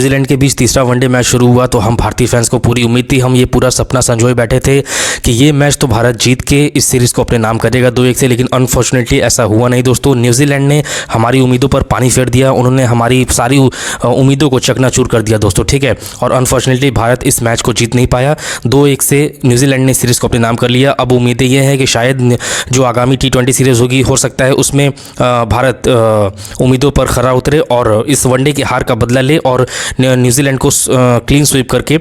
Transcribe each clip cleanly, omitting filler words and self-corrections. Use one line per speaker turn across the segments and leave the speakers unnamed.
New Zealand के बीच तीसरा one day match शुरू हुआ तो हम भारतीय फैंस को पूरी उम्मीद थी, हम ये पूरा सपना संजोए बैठे थे कि ये मैच तो भारत जीत के इस सीरीज़ को अपने नाम करेगा 2-1 से। लेकिन अनफॉर्चुनेटली ऐसा हुआ नहीं दोस्तों। न्यूजीलैंड ने हमारी उम्मीदों पर पानी फेर दिया, उन्होंने हमारी सारी उम्मीदों को चकनाचूर कर दिया दोस्तों, ठीक है। और अनफॉर्चुनेटली भारत इस मैच को जीत नहीं पाया, 2-1 से न्यूजीलैंड ने सीरीज़ को अपने नाम कर लिया। अब उम्मीदें ये हैं कि शायद जो आगामी T20 सीरीज़ होगी, हो सकता है उसमें भारत उम्मीदों पर खरा उतरे और इस वनडे की हार का बदला ले और न्यूजीलैंड को क्लीन स्वीप करके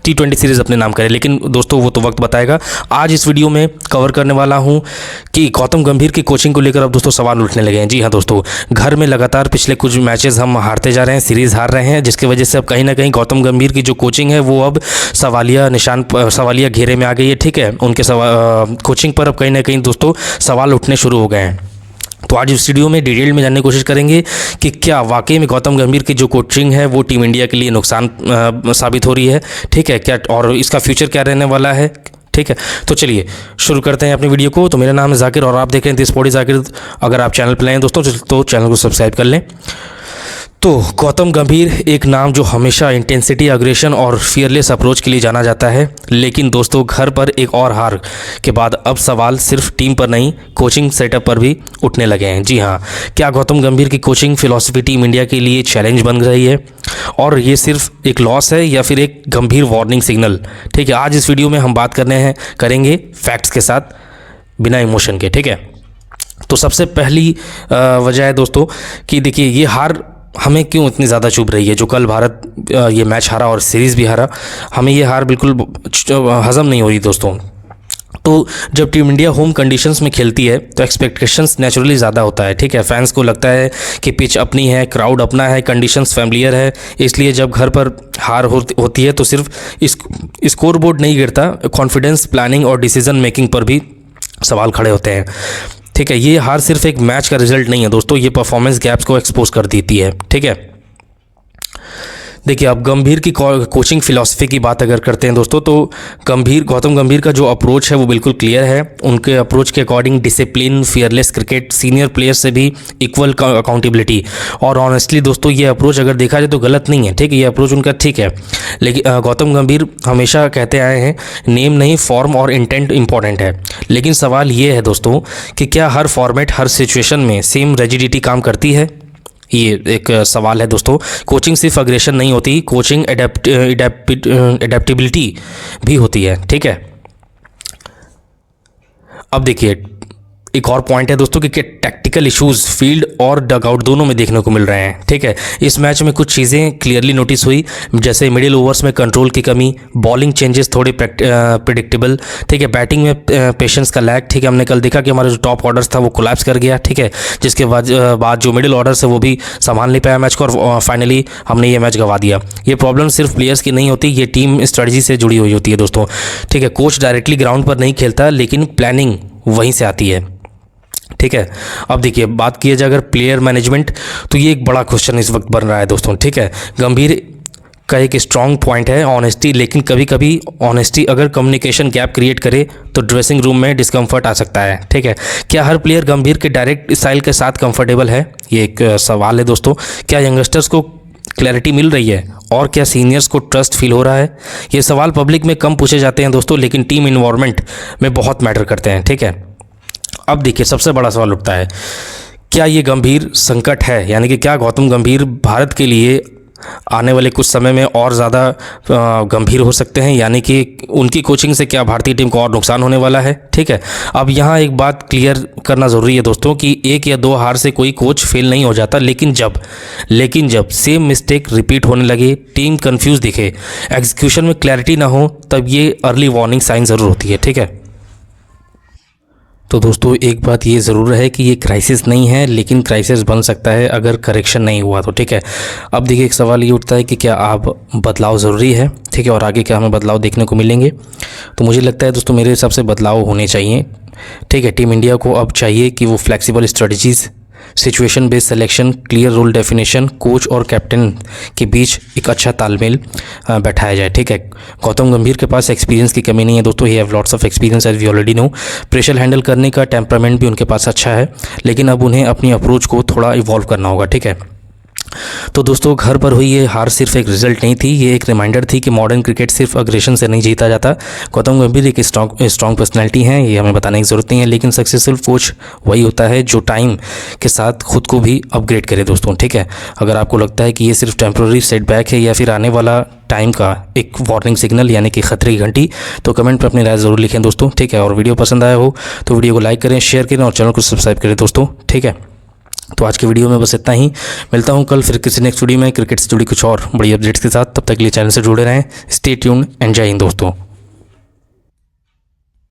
T20 सीरीज़ अपने नाम करे। लेकिन दोस्तों वो तो वक्त बताएगा। आज इस वीडियो में कवर करने वाला हूं कि गौतम गंभीर की कोचिंग को लेकर अब दोस्तों सवाल उठने लगे हैं। जी हाँ दोस्तों, घर में लगातार पिछले कुछ मैचेस हम हारते जा रहे हैं, सीरीज़ हार रहे हैं, जिसकी वजह से अब कहीं ना कहीं गौतम गंभीर की जो कोचिंग है वो अब सवालिया घेरे में आ गई है, ठीक है। उनके कोचिंग पर अब कहीं ना कहीं दोस्तों सवाल उठने शुरू हो गए हैं। तो आज इस वीडियो में डिटेल में जानने की कोशिश करेंगे कि क्या वाकई में गौतम गंभीर की जो कोचिंग है वो टीम इंडिया के लिए नुकसान साबित हो रही है, ठीक है क्या, और इसका फ्यूचर क्या रहने वाला है, ठीक है। तो चलिए शुरू करते हैं अपनी वीडियो को। तो मेरा नाम है जाकिर और आप देख रहे हैं दिस स्पोर्टी जाकिर। अगर आप चैनल पर नए हैं दोस्तों तो चैनल को सब्सक्राइब कर लें। तो गौतम गंभीर एक नाम जो हमेशा इंटेंसिटी, अग्रेशन और फियरलेस अप्रोच के लिए जाना जाता है। लेकिन दोस्तों घर पर एक और हार के बाद अब सवाल सिर्फ टीम पर नहीं, कोचिंग सेटअप पर भी उठने लगे हैं। जी हाँ, क्या गौतम गंभीर की कोचिंग फिलॉसफी टीम इंडिया के लिए चैलेंज बन रही है और ये सिर्फ एक लॉस है या फिर एक गंभीर वार्निंग सिग्नल, ठीक है। आज इस वीडियो में हम बात करेंगे फैक्ट्स के साथ, बिना इमोशन के, ठीक है। तो सबसे पहली वजह है दोस्तों कि देखिए ये हार हमें क्यों इतनी ज़्यादा चुभ रही है। जो कल भारत ये मैच हारा और सीरीज़ भी हारा, हमें ये हार बिल्कुल हज़म नहीं हो रही दोस्तों। तो जब टीम इंडिया होम कंडीशंस में खेलती है तो एक्सपेक्टेशंस नेचुरली ज़्यादा होता है, ठीक है। फैंस को लगता है कि पिच अपनी है, क्राउड अपना है, कंडीशंस फैमिलियर है, इसलिए जब घर पर हार होती है तो सिर्फ स्कोर बोर्ड नहीं गिरता, कॉन्फिडेंस, प्लानिंग और डिसीजन मेकिंग पर भी सवाल खड़े होते हैं, ठीक है। ये हार सिर्फ एक मैच का रिजल्ट नहीं है दोस्तों, ये परफॉर्मेंस गैप्स को एक्सपोज कर देती है, ठीक है। देखिए अब गंभीर की कोचिंग फिलॉसफी की बात अगर करते हैं दोस्तों तो गौतम गंभीर का जो अप्रोच है वो बिल्कुल क्लियर है। उनके अप्रोच के according discipline, fearless cricket, senior players से भी इक्वल अकाउंटेबिलिटी और ऑनेस्टली दोस्तों ये अप्रोच अगर देखा जाए तो गलत नहीं है, ठीक है। ये अप्रोच उनका ठीक है। लेकिन गौतम गंभीर हमेशा कहते आए हैं नेम नहीं, फॉर्म और इंटेंट इंपॉर्टेंट है। लेकिन सवाल ये है दोस्तों कि क्या हर फॉर्मेट, हर सिचुएशन में सेम रेजिडिटी काम करती है, ये एक सवाल है दोस्तों। कोचिंग सिर्फ अग्रेशन नहीं होती, कोचिंग एडेप्टिबिलिटी भी होती है, ठीक है। अब देखिए एक और पॉइंट है दोस्तों कि टैक्टिकल इश्यूज फील्ड और डगआउट दोनों में देखने को मिल रहे हैं, ठीक है। इस मैच में कुछ चीज़ें क्लियरली नोटिस हुई, जैसे मिडिल ओवर्स में कंट्रोल की कमी, बॉलिंग चेंजेस थोड़े प्रिडिक्टेबल, ठीक है, बैटिंग में पेशेंस का लैक, ठीक है। हमने कल देखा कि हमारा जो टॉप ऑर्डर्स था वो कोलैप्स कर गया, ठीक है, जिसके बाद जो मिडिल ऑर्डर्स है वो भी संभाल नहीं पाया मैच को और फाइनली हमने ये मैच गंवा दिया। ये प्रॉब्लम सिर्फ प्लेयर्स की नहीं होती, ये टीम स्ट्रेटजी से जुड़ी हुई होती है दोस्तों, ठीक है। कोच डायरेक्टली ग्राउंड पर नहीं खेलता लेकिन प्लानिंग वहीं से आती है, ठीक है। अब देखिए बात किया जाए अगर प्लेयर मैनेजमेंट, तो ये एक बड़ा क्वेश्चन इस वक्त बन रहा है दोस्तों, ठीक है। गंभीर का एक स्ट्रॉन्ग पॉइंट है ऑनेस्टी, लेकिन कभी कभी ऑनेस्टी अगर कम्युनिकेशन गैप क्रिएट करे तो ड्रेसिंग रूम में डिस्कम्फर्ट आ सकता है, ठीक है। क्या हर प्लेयर गंभीर के डायरेक्ट स्टाइल के साथ कंफर्टेबल है, ये एक सवाल है दोस्तों। क्या यंगस्टर्स को क्लैरिटी मिल रही है और क्या सीनियर्स को ट्रस्ट फील हो रहा है। ये सवाल पब्लिक में कम पूछे जाते हैं दोस्तों, लेकिन टीम इन्वायरमेंट में बहुत मैटर करते हैं, ठीक है। अब देखिए सबसे बड़ा सवाल उठता है, क्या ये गंभीर संकट है, यानी कि क्या गौतम गंभीर भारत के लिए आने वाले कुछ समय में और ज़्यादा गंभीर हो सकते हैं, यानी कि उनकी कोचिंग से क्या भारतीय टीम को और नुकसान होने वाला है, ठीक है। अब यहाँ एक बात क्लियर करना ज़रूरी है दोस्तों कि एक या दो हार से कोई कोच फेल नहीं हो जाता, लेकिन जब सेम मिस्टेक रिपीट होने लगे, टीम कंफ्यूज दिखे, एग्जीक्यूशन में क्लैरिटी ना हो, तब ये अर्ली वार्निंग साइन ज़रूर होती है, ठीक है। तो दोस्तों एक बात ये ज़रूर है कि ये क्राइसिस नहीं है, लेकिन क्राइसिस बन सकता है अगर करेक्शन नहीं हुआ तो, ठीक है। अब देखिए एक सवाल ये उठता है कि क्या आप बदलाव ज़रूरी है, ठीक है, और आगे क्या हमें बदलाव देखने को मिलेंगे। तो मुझे लगता है दोस्तों मेरे हिसाब से बदलाव होने चाहिए, ठीक है। टीम इंडिया को अब चाहिए कि वो flexible strategies, situation based selection, clear role definition, coach और कैप्टन के बीच एक अच्छा तालमेल बैठाया जाए, ठीक है। गौतम गंभीर के पास एक्सपीरियंस की कमी नहीं है दोस्तों, he have lots of experience as we already know. Pressure handle करने का टेम्परामेंट भी उनके पास अच्छा है, लेकिन अब उन्हें अपनी अप्रोच को थोड़ा इवॉल्व करना होगा, ठीक है। तो दोस्तों घर पर हुई ये हार सिर्फ एक रिजल्ट नहीं थी, ये एक रिमाइंडर थी कि मॉडर्न क्रिकेट सिर्फ अग्रेशन से नहीं जीता जाता। गौतम गंभीर एक स्ट्रॉन्ग पर्सनैलिटी हैं, ये हमें बताने की ज़रूरत नहीं है, लेकिन सक्सेसफुल कोच वही होता है जो टाइम के साथ खुद को भी अपग्रेड करे दोस्तों, ठीक है। अगर आपको लगता है कि ये सिर्फ टेम्प्रेरी सेटबैक है या फिर आने वाला टाइम का एक वार्निंग सिग्नल यानी कि खतरे की घंटी, तो कमेंट पर अपनी राय ज़रूर लिखें दोस्तों, ठीक है। और वीडियो पसंद आया हो तो वीडियो को लाइक करें, शेयर करें और चैनल को सब्सक्राइब करें दोस्तों, ठीक है। तो आज की वीडियो में बस इतना ही, मिलता हूं कल फिर किसी नेक्स्ट वीडियो में क्रिकेट से जुड़ी कुछ और बड़ी अपडेट्स के साथ। तब तक के लिए चैनल से जुड़े रहें। स्टे ट्यून्ड एंड जय हिंद दोस्तों।